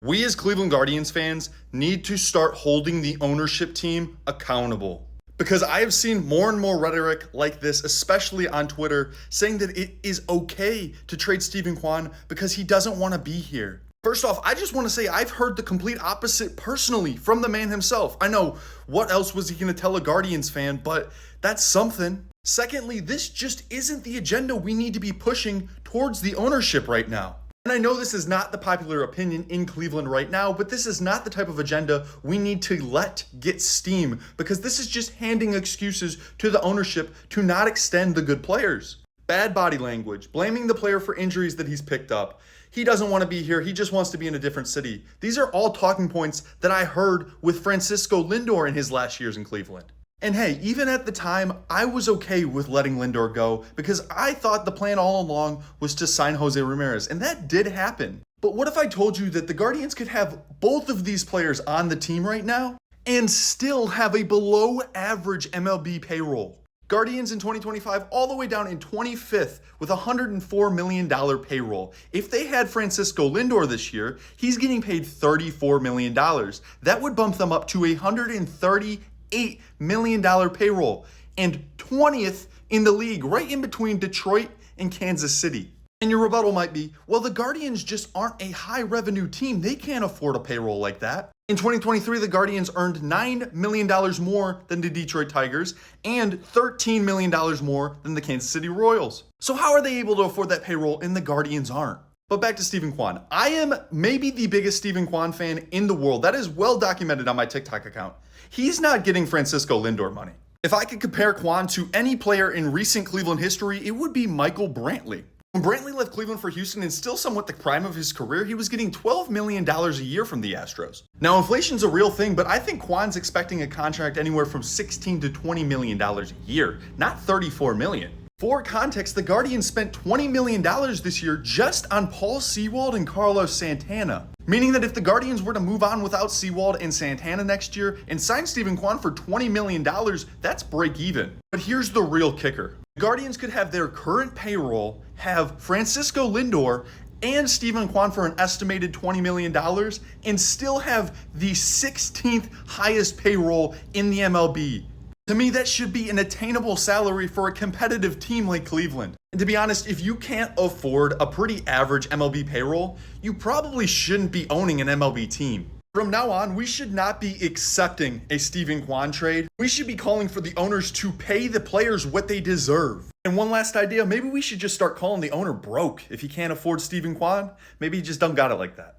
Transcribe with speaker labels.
Speaker 1: We as Cleveland Guardians fans need to start holding the ownership team accountable. Because I have seen more and more rhetoric like this, especially on Twitter, saying that it is okay to trade Steven Kwan because he doesn't want to be here. First off, I just want to say I've heard the complete opposite personally from the man himself. I know, what else was he going to tell a Guardians fan, but that's something. Secondly, this just isn't the agenda we need to be pushing towards the ownership right now. And I know this is not the popular opinion in Cleveland right now, but this is not the type of agenda we need to let get steam, because this is just handing excuses to the ownership to not extend the good players. Bad body language, blaming the player for injuries that he's picked up. He doesn't want to be here, he just wants to be in a different city. These are all talking points that I heard with Francisco Lindor in his last years in Cleveland. And hey, even at the time, I was okay with letting Lindor go because I thought the plan all along was to sign Jose Ramirez, and that did happen. But what if I told you that the Guardians could have both of these players on the team right now and still have a below average MLB payroll? Guardians in 2025 all the way down in 25th with a $104 million payroll. If they had Francisco Lindor this year, he's getting paid $34 million. That would bump them up to a $138 million payroll and 20th in the league, right in between Detroit and Kansas City. And your rebuttal might be, well, the Guardians just aren't a high revenue team. They can't afford a payroll like that. In 2023, the Guardians earned $9 million more than the Detroit Tigers and $13 million more than the Kansas City Royals. So how are they able to afford that payroll and the Guardians aren't? But back to Steven Kwan. I am maybe the biggest Steven Kwan fan in the world. That is well documented on my TikTok account. He's not getting Francisco Lindor money. If I could compare Kwan to any player in recent Cleveland history, it would be Michael Brantley. When Brantley left Cleveland for Houston in still somewhat the prime of his career, he was getting $12 million a year from the Astros. Now, inflation's a real thing, but I think Kwan's expecting a contract anywhere from $16 to $20 million a year, not $34 million. For context, the Guardians spent $20 million this year just on Paul Sewald and Carlos Santana. Meaning that if the Guardians were to move on without Sewald and Santana next year and sign Steven Kwan for $20 million, that's break even. But here's the real kicker. The Guardians could have their current payroll, have Francisco Lindor and Steven Kwan for an estimated $20 million, and still have the 16th highest payroll in the MLB. To me, that should be an attainable salary for a competitive team like Cleveland. And to be honest, if you can't afford a pretty average MLB payroll, you probably shouldn't be owning an MLB team. From now on, we should not be accepting a Steven Kwan trade. We should be calling for the owners to pay the players what they deserve. And one last idea, maybe we should just start calling the owner broke if he can't afford Steven Kwan. Maybe he just don't got it like that.